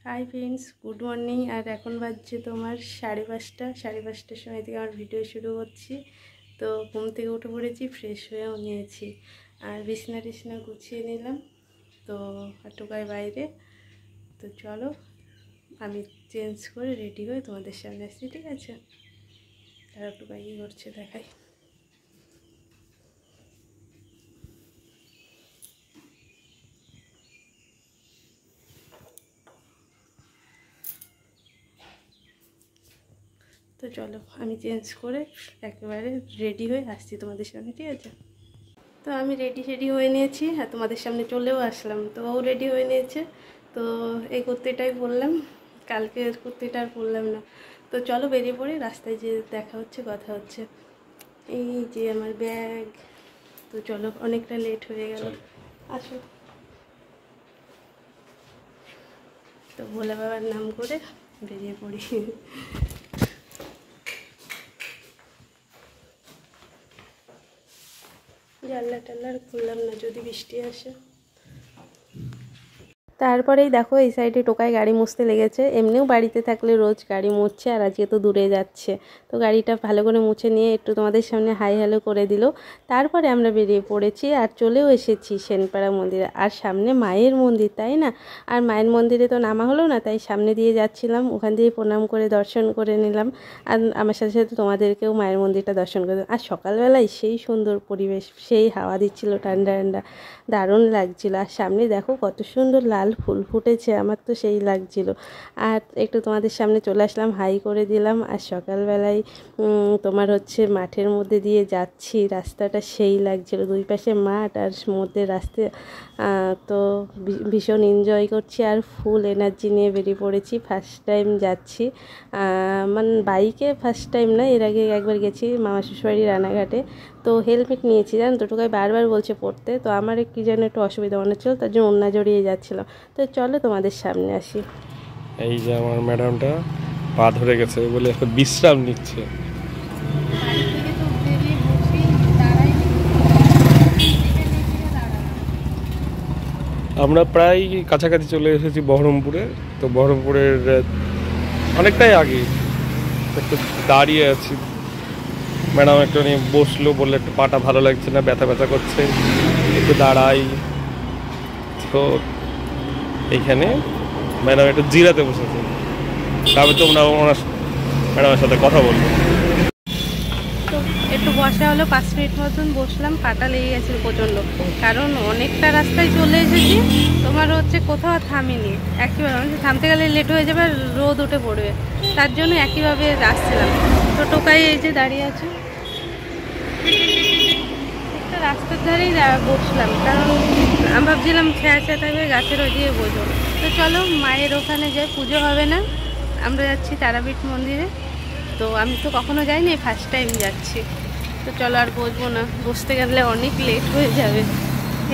High friends, good morning. আর এখন বাজছে তোমার 5:30। 5:30টার সময় থেকে আমার ভিডিও শুরু করছি। তো ঘুম থেকে উঠে পড়েছি, ফ্রেশ হয়েও নিয়েছি আর বিছনা টিছনা গুছিয়ে নিলাম। তো টুকাই বাইরে। তো চলো আমি চেঞ্জ করে রেডি হয়ে তোমাদের সামনে আসছি, ঠিক আছে? তারা টুকাই কী করছে দেখাই। তো চলো আমি চেঞ্জ করে একেবারে রেডি হয়ে আসছি তোমাদের সামনে, ঠিক আছে? তো আমি রেডি হয়ে নিয়েছি আর তোমাদের সামনে চলেও আসলাম। তো ও রেডি হয়ে নিয়েছে। তো এই কুর্তিটাই পরলাম, কালকের কুর্তিটা আর পরলাম না। তো চলো বেরিয়ে পড়ি, রাস্তায় যে দেখা হচ্ছে, কথা হচ্ছে। এই যে আমার ব্যাগ। তো চলো, অনেকটা লেট হয়ে গেল, আসো। তো ভোলা বাবার নাম করে বেরিয়ে পড়ি। জানলা টাল্লা খুললাম না, যদি বৃষ্টি আসে। তারপরেই দেখো এই সাইডে টোকায় গাড়ি মুছতে লেগেছে। এমনিও বাড়িতে থাকলে রোজ গাড়ি মুছছে, আর আজকে তো দূরে যাচ্ছে। তো গাড়িটা ভালো করে মুছে নিয়ে একটু তোমাদের সামনে হাই হ্যালো করে দিল। তারপরে আমরা বেরিয়ে পড়েছি আর চলেও এসেছি সেনপাড়া মন্দিরে। আর সামনে মায়ের মন্দির, তাই না? আর মায়ের মন্দিরে তো নামা হলো না, তাই সামনে দিয়ে যাচ্ছিলাম, ওখান দিয়ে প্রণাম করে দর্শন করে নিলাম। আর আমার সাথে সাথে তোমাদেরকেও মায়ের মন্দিরটা দর্শন করে দিলাম। আর সকালবেলায় সেই সুন্দর পরিবেশ, সেই হাওয়া দিচ্ছিল ঠান্ডা ঠান্ডা, দারুণ লাগছিল। আর সামনে দেখো কত সুন্দর লাল ফুল ফুটেছে, আমার তো সেই লাগছিল। আর একটু তোমাদের সামনে চলে আসলাম, হাই করে দিলাম। আর সকালবেলায় তোমার হচ্ছে মাঠের মধ্যে দিয়ে যাচ্ছি, রাস্তাটা সেই লাগছিল, দুই পাশে মাঠ আর মধ্যে রাস্তা। তো ভীষণ এনজয় করছি আর ফুল এনার্জি নিয়ে বেরিয়ে পড়েছি। ফার্স্ট টাইম যাচ্ছি, মানে বাইকে ফার্স্ট টাইম না, এর আগে একবার গেছি মামা শ্বশুরবাড়ি রানাঘাটে। তো হেলমেট নিয়েছি, জানো তো, টোকাই বারবার বলছে পড়তে। তো আমার কি যেন একটু অসুবিধা মনে হচ্ছিলো, তার জন্য ওড়না জড়িয়ে যাচ্ছিলাম। তো চলো তোমাদের সামনে আসি। এই যে আমার ম্যাডামটা পা ধরে গেছে বলে এখন বিশ্রাম নিচ্ছে। আমরা প্রায় কাছাকাছি চলে এসেছি বহরমপুরে। তো বহরমপুরের অনেকটাই আগে একটু দাঁড়িয়ে আছি। ম্যাডাম একটু নিয়ে বসলো, বললে একটু পাটা ভালো লাগছে না, ব্যথা ব্যথা করছে, একটু দাঁড়াই। তো এইখানে ম্যাডাম একটু জিরাতে বসেছে, তবে তোমরা ওনার ম্যাডামের সাথে কথা বলবো। তো একটু বসা হলো, 5 মিনিট মতন বসলাম। পাটা লেগে গেছে প্রচণ্ড, কারণ অনেকটা রাস্তায় চলে এসেছি, তোমার হচ্ছে কোথাও থামিনি। একইভাবে আমি থামতে গেলে লেট হয়ে যাবে, রোদ উঠে পড়বে, তার জন্য একইভাবে আসছিলাম। তো টোকাই এই যে দাঁড়িয়ে আছে, একটা রাস্তার ধারেই বসলাম, কারণ আমি ভাবছিলাম ছায়া ছায়া থাকবে, গাছের ওই দিয়ে বসবো। তো চলো মায়ের ওখানে যাই, পুজো হবে না, আমরা যাচ্ছি তারাপীঠ মন্দিরে। তো আমি তো কখনো যাইনি, ফার্স্ট টাইম যাচ্ছি। তো চলো আর বসবো না, বসতে গেলে অনেক লেট হয়ে যাবে।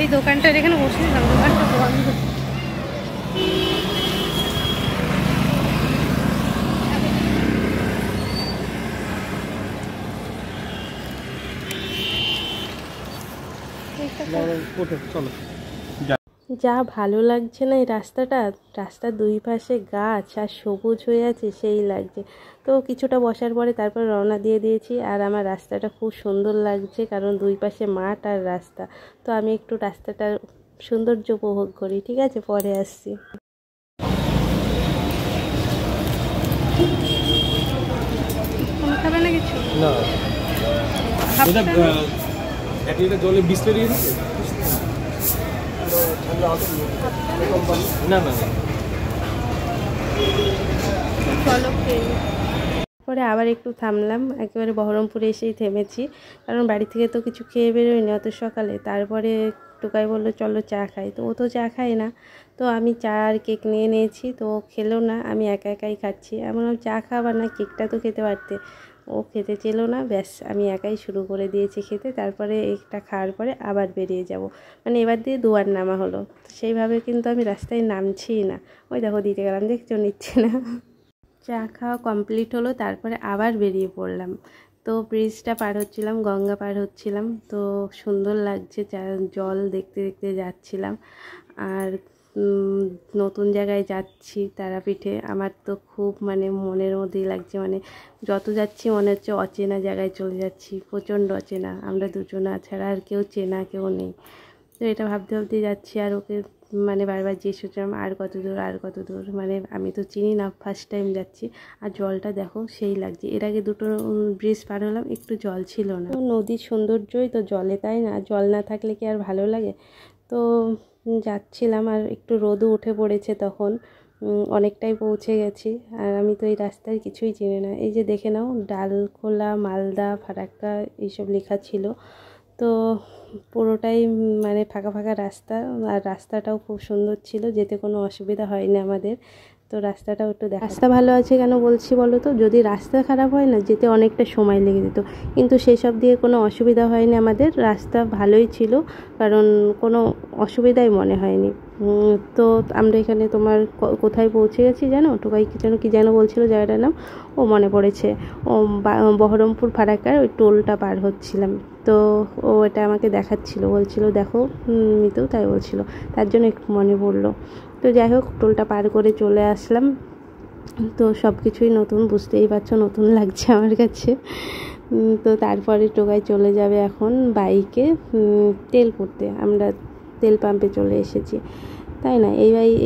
এই দোকানটার এখানে বসেছিলাম, দোকানটা বন্ধ। চলো। যা ভালো লাগছে না এই রাস্তাটা, রাস্তার দুই পাশে গাছ আর সবুজ হয়ে আছে, সেই লাগছে। তো কিছুটা বসার পরে তারপর রওনা দিয়ে দিয়েছি। আর আমার রাস্তাটা খুব সুন্দর লাগছে, কারণ দুই পাশে মাঠ আর রাস্তা। তো আমি একটু রাস্তাটার সৌন্দর্য উপভোগ করি, ঠিক আছে? পরে আসছি। খাবে না কিছু? না, এটা জলে বিসলেরি না না। চলো পরে আবার একটু থামলাম, একেবারে বহরমপুরে এসেই থেমেছি, কারণ বাড়ি থেকে তো কিছু খেয়ে বেরোয়নি অত সকালে। তারপরে টোকাই বললো চলো চা খাই, তো ও তো চা খায় না। তো আমি চা আর কেক নিয়ে নিয়েছি, তো ও খেলো না, আমি একা একাই খাচ্ছি। এমন চা খাবার না, কেকটা তো খেতে পারতে, ও খেতে চেলো না। ব্যাস আমি একাই শুরু করে দিয়েছি খেতে। তারপরে একটা খাওয়ার পরে আবার বেরিয়ে যাব, মানে এবার দিয়ে দুবার নামা হলো। সেইভাবে কিন্তু আমি রাস্তায় নামছিই না। ওই দেখো দিতে গেলাম, দেখছো, নিচ্ছে না। চা খাওয়া কমপ্লিট হলো, তারপরে আবার বেরিয়ে পড়লাম। তো ব্রিজটা পার হচ্ছিলাম, গঙ্গা পার হচ্ছিলাম। তো সুন্দর লাগছে, জল দেখতে দেখতে যাচ্ছিলাম। আর নতুন জায়গায় যাচ্ছি তারাপীঠে। আমার তো খুব মানে মনের মধ্যেই লাগছে, মানে যত যাচ্ছি মনে হচ্ছে অচেনা জায়গায় চলে যাচ্ছি, প্রচণ্ড অচেনা। আমরা দুজনা ছাড়া আর কেউ চেনা কেউ নেই। তো এটা ভাবতে ভাবতে যাচ্ছি, আর ওকে মানে বারবার জিজ্ঞেস করছিলাম আর কত দূর আর কত দূর, মানে আমি তো চিনি না, ফার্স্ট টাইম যাচ্ছি। আর জলটা দেখো সেই লাগছে, এর আগে দুটো ব্রিজ পার হলাম, একটু জল ছিল না। নদীর সৌন্দর্যই তো জলে, তাই না? জল না থাকলে কি আর ভালো লাগে? তো যাচ্ছিলাম, আর একটু রোদও উঠে পড়েছে তখন, অনেকটাই পৌঁছে গেছি। আর আমি তো এই রাস্তার কিছুই চিনি না। এই যে দেখে নাও, ডালখোলা, মালদা, ফারাক্কা এইসব লেখা ছিল। তো পুরোটাই মানে ফাঁকা ফাঁকা রাস্তা, আর রাস্তাটাও খুব সুন্দর ছিল, যেতে কোনো অসুবিধা হয়নি আমাদের। তো রাস্তাটাও একটু রাস্তা ভালো আছে কেন বলছি বলো তো, যদি রাস্তা খারাপ হয় না, যেতে অনেকটা সময় লেগে যেত, কিন্তু সেই সব দিয়ে কোনো অসুবিধা হয়নি আমাদের। রাস্তা ভালোই ছিল, কারণ কোনো অসুবিধাই মনে হয়নি। তো আমরা এখানে তোমার কোথায় পৌঁছে গেছি জানো? টোকাই কি যেন বলছিল জায়গাটার নাম, ও মনে পড়েছে, ও বহরমপুর ফারাক্কার ওই টোলটা পার হচ্ছিলাম। তো ও এটা আমাকে দেখাচ্ছিল, বলছিল দেখো মিতু, তাই বলছিল, তার জন্য একটু মনে পড়লো। তো যাই হোক, টোলটা পার করে চলে আসলাম। তো সব কিছুই নতুন, বুঝতেই পারছো, নতুন লাগছে আমার কাছে। তো তারপরে টোকাই চলে যাবে এখন বাইকে তেল করতে। আমরা তেল পাম্পে চলে এসেছি, তাই না?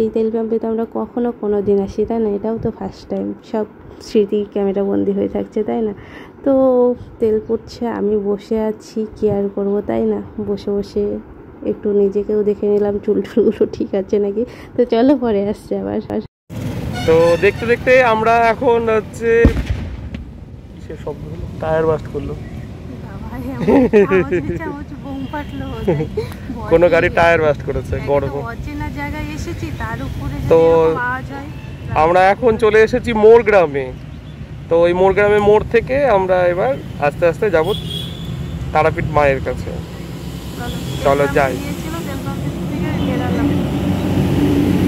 এই তেল পাম্পে তো আমরা কখনো কোনো দিন আসি, তাই না? এটাও তো ফার্স্ট টাইম, সব স্মৃতি ক্যামেরা বন্দি হয়ে থাকছে, তাই না? তো তেল পড়ছে, আমি বসে আছি, কি আর করবো, তাই না? বসে বসে একটু নিজেকেও দেখে নিলাম, চুলটুলগুলো ঠিক আছে নাকি। তো চলো পরে আসছে আবার। তো দেখতে দেখতে আমরা এখন হচ্ছে সে শব্দ হলো, টায়ার বাস্ট করলো, কোনো গাড়ি টায়ার বাস্ট করেছে গরম। অচেনা জায়গায় এসেছি, তার উপরে তো আমরা এখন চলে এসেছি মোড় গ্রামে। তো ওই মোড় গ্রামে মোড় থেকে আমরা এবার আস্তে আস্তে যাব তারাপীঠ মায়ের কাছে। চলো যাই,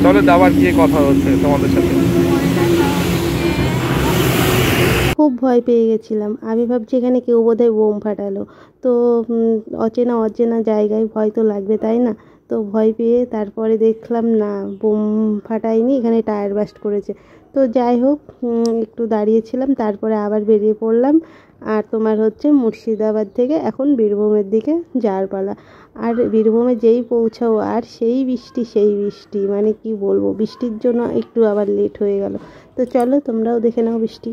চলো যাবার গিয়ে কথা হচ্ছে তোমাদের সাথে। খুব ভয় পেয়ে গেছিলাম, আমি ভাবছি এখানে কেউ বোধহয় বোম ফাটালো। তো অচেনা জায়গায় ভয় তো লাগবে, তাই না? তো ভয় পেয়ে তারপরে দেখলাম না, বোম ফাটায়নি, এখানে টায়ার বাস্ট করেছে। তো যাই হোক, একটু দাঁড়িয়েছিলাম, তারপরে আবার বেরিয়ে পড়লাম। আর তোমার হচ্ছে মুর্শিদাবাদ থেকে এখন বীরভূমের দিকে যাওয়ার পালা। আর বীরভূমে যেই পৌঁছাও, আর সেই বৃষ্টি, মানে কি বলবো, বৃষ্টির জন্য একটু আবার লেট হয়ে গেল। তো চলো তোমরাও দেখে নাও বৃষ্টি।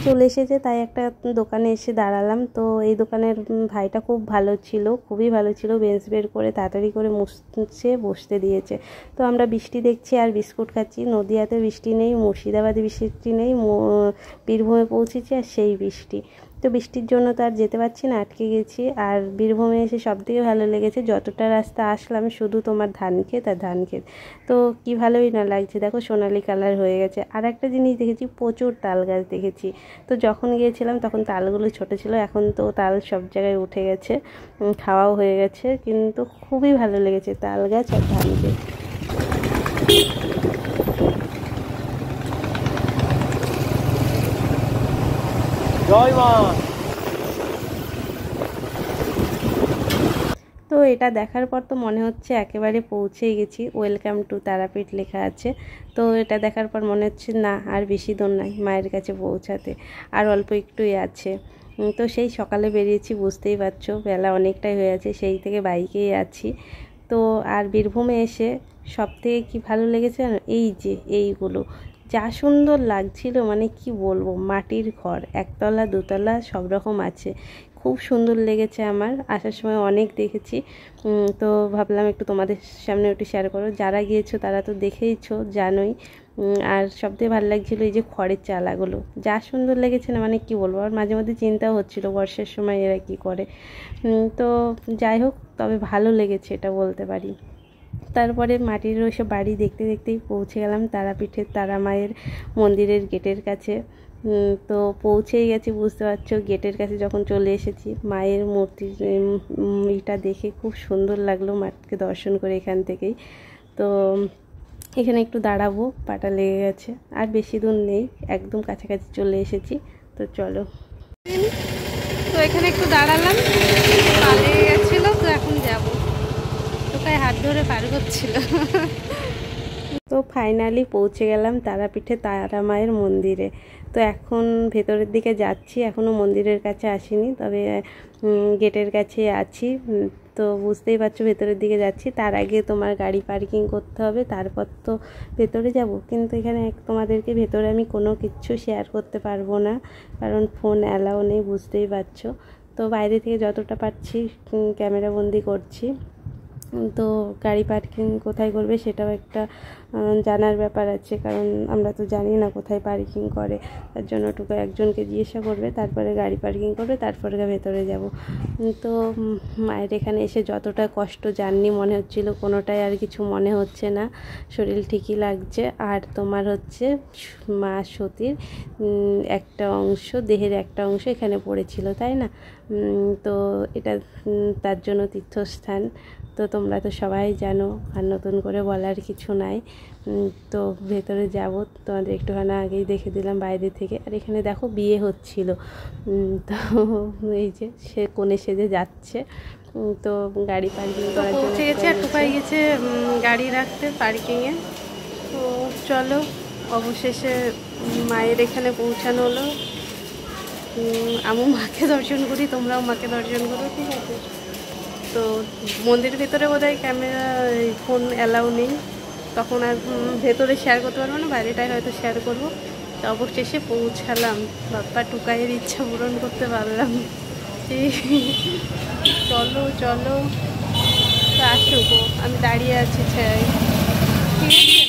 চলে এসেছে, তাই একটা দোকানে এসে দাঁড়ালাম। তো এই দোকানের ভাইটা খুব ভালো ছিল, খুবই ভালো ছিল, বেঞ্চ বের করে তাড়াতাড়ি করে মুছছে, বসতে দিয়েছে। তো আমরা বৃষ্টি দেখছি আর বিস্কুট খাচ্ছি। নদিয়াতে বৃষ্টি নেই, মুর্শিদাবাদে বৃষ্টি নেই, বীরভূমে পৌঁছেছি আর সেই বৃষ্টি। তো বৃষ্টির জন্য তো আর যেতে পারছি না, আটকে গেছি। আর বীরভূমে এসে সবথেকে ভালো লেগেছে, যতটা রাস্তা আসলাম শুধু তোমার ধান ক্ষেত আর ধান ক্ষেত। তো কি ভালোই না লাগছে, দেখো সোনালি কালার হয়ে গেছে। আর একটা জিনিস দেখেছি, প্রচুর তাল গাছ দেখেছি। তো যখন গিয়েছিলাম তখন তালগুলো ছোট ছিল, এখন তো তাল সব জায়গায় উঠে গেছে, খাওয়াও হয়ে গেছে, কিন্তু খুবই ভালো লেগেছে তাল গাছ আর ধান ক্ষেত। জয় মা। তো এটা দেখার পর তো মনে হচ্ছে একেবারে পৌঁছেই গেছি, ওয়েলকাম টু তারাপীঠ লেখা আছে। তো এটা দেখার পর মনে হচ্ছে না, আর বেশি দূর নাই মায়ের কাছে পৌঁছাতে, আর অল্প একটুই আছে। তো সেই সকালে বেরিয়েছি, বুঝতেই পারছো বেলা অনেকটাই হয়ে আছে, সেই থেকে বাইকেই আছি। তো আর বীরভূমে এসে সবথেকে কি ভালো লেগেছে জানো, এই যে এইগুলো যা সুন্দর লাগছিল, মানে কি বলবো, মাটির ঘর, একতলা দুতলা সব রকম আছে, খুব সুন্দর লেগেছে আমার। আসার সময় অনেক দেখেছি, তো ভাবলাম একটু তোমাদের সামনে একটু শেয়ার করো। যারা গিয়েছো তারা তো দেখেইছো, জানোই। আর সবথেকে ভালো লাগছিলো এই যে খড়ের চালাগুলো, যা সুন্দর লেগেছে না, মানে কি বলবো। আর মাঝে মধ্যে চিন্তাও হচ্ছিলো বর্ষার সময় এরা কি করে। তো যাই হোক, তবে ভালো লেগেছে এটা বলতে পারি। তারপরে মাটির ওইসব বাড়ি দেখতে দেখতেই পৌঁছে গেলাম তারাপীঠের তারা মায়ের মন্দিরের গেটের কাছে। তো পৌঁছেই গেছি, বুঝতে পারছো। গেটের কাছে যখন চলে এসেছি, মায়ের মূর্তিটা দেখে খুব সুন্দর লাগলো, মাকে দর্শন করে এখান থেকেই। তো এখানে একটু দাঁড়াবো, পাটা লেগে গেছে। আর বেশি দূর নেই, একদম কাছাকাছি চলে এসেছি। তো চলো, তো এখানে একটু দাঁড়ালাম, পা লেগে গেছিলো, তো এখন যাব। টোকায় হাত ধরে পার করছিল। তো ফাইনালি পৌঁছে গেলাম তারাপীঠে তারা মায়ের মন্দিরে। তো এখন ভেতরের দিকে যাচ্ছি, এখনও মন্দিরের কাছে আসিনি, তবে গেটের কাছে আছি। তো বুঝতেই পারছো ভেতরের দিকে যাচ্ছি। তার আগে তোমার গাড়ি পার্কিং করতে হবে, তারপর তো ভেতরে যাব। কিন্তু এখানে তোমাদেরকে ভেতরে আমি কোনো কিছু শেয়ার করতে পারবো না, কারণ ফোন অ্যালাউ নেই, বুঝতেই পারছো। তো বাইরে থেকে যতটা পারছি ক্যামেরা বন্দি করছি। তো গাড়ি পার্কিং কোথায় করবে সেটাও একটা জানার ব্যাপার আছে, কারণ আমরা তো জানি না কোথায় পার্কিং করে। তার জন্য টুকু একজনকে জিজ্ঞাসা করবে, তারপরে গাড়ি পার্কিং করবে, তারপরে ভেতরে যাব। তো মায়ের এখানে এসে যতটা কষ্ট জার্নি মনে হচ্ছিল, কোনোটাই আর কিছু মনে হচ্ছে না, শরীর ঠিকই লাগছে। আর তোমার হচ্ছে মা সতীর একটা অংশ, দেহের একটা অংশ এখানে পড়েছিল, তাই না? তো এটা তার জন্য তীর্থস্থান। তো তোমরা তো সবাই জানো, আর নতুন করে বলার কিছু নাই। তো ভেতরে যাব, তোমাদের একটুখানি আগেই দেখে দিলাম বাইরে থেকে। আর এখানে দেখো বিয়ে হচ্ছিল, তো এই যে সে কোণে সেজে যাচ্ছে। তো গাড়ি পার্কিং করার জন্য পৌঁছে গেছে, আর টুকাই গেছে গাড়ি রাখতে পার্কিংয়ে। তো চলো, অবশেষে মায়ের এখানে পৌঁছানো হলো। আমি মাকে দর্শন করি, তোমরাও মাকে দর্শন করো, ঠিক আছে? তো মন্দিরের ভেতরে বোধহয় ক্যামেরা ফোন অ্যালাউ নেই, তখন আর ভেতরে শেয়ার করতে পারবো না, বাইরেটাই হয়তো শেয়ার করবো। তো অবশেষে পৌঁছালাম, বাপ্পা টুকাইয়ের ইচ্ছা পূরণ করতে পারলাম। চলো চলো, তো আসো, আমি দাঁড়িয়ে আছি ছাই, ঠিক আছে?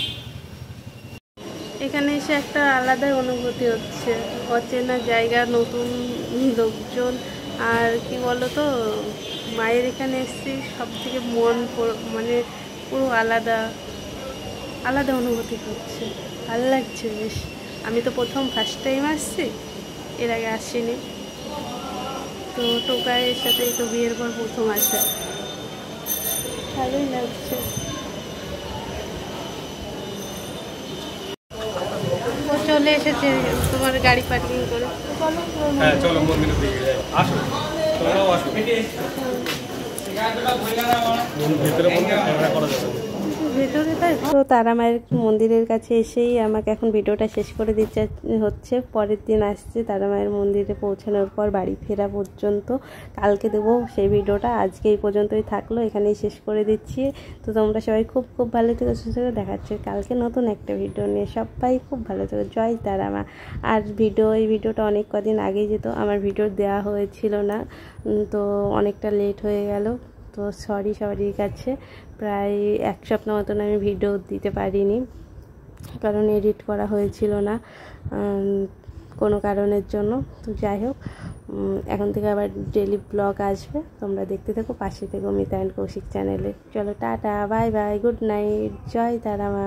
এখানে এসে একটা আলাদাই অনুভূতি হচ্ছে, অচেনা জায়গা, নতুন লোকজন। আর কি বলো তো, মায়ের এখানে এসেছি, সব থেকে মন মানে পুরো আলাদা আলাদা অনুভূতি হচ্ছে, ভালো লাগছে বেশ। আমি তো ফার্স্ট টাইম আসছি, এর আগে আসিনি। তো টোকাইয়ের সাথে তো বিয়ের পর প্রথম আসা, ভালোই লাগছে। চলে এসেছে তোমার গাড়ি পার্কিং করে। হ্যাঁ চলো মন্দিরের দিকে আসো, তোমরাও আসো। ভেতরে ক্যামেরা করা যাবে ভেতরে। তাই তো তারা মায়ের মন্দিরের কাছে এসেই আমাকে এখন ভিডিওটা শেষ করে দিতে হচ্ছে। পরের দিন আসছে তারা মায়ের মন্দিরে পৌঁছানোর পর বাড়ি ফেরা পর্যন্ত, কালকে দেবো সেই ভিডিওটা। আজকে এই পর্যন্তই থাকলো, এখানেই শেষ করে দিচ্ছি। তো তোমরা সবাই খুব খুব ভালো থেকো, সুস্থ থেকো, দেখাচ্ছে কালকে নতুন একটা ভিডিও নিয়ে। সবাই খুব ভালো থেকো, জয় তারা মা। আর এই ভিডিওটা অনেক কদিন আগেই যেত, আমার ভিডিও দেওয়া হয়েছিল না, তো অনেকটা লেট হয়ে গেল। তো সরি সবারই কাছে, প্রায় এক সপ্তাহ মতন আমি ভিডিও দিতে পারিনি, কারণ এডিট করা হয়েছিল না কোনো কারণের জন্য। তো যাই হোক, এখন থেকে আবার ডেলি ব্লগ আসবে, তোমরা দেখতে থাকো, পাশে থেকো মিতা অ্যান্ড কৌশিক চ্যানেলে। চলো টাটা, বাই বাই, গুড নাইট, জয় তারা মা।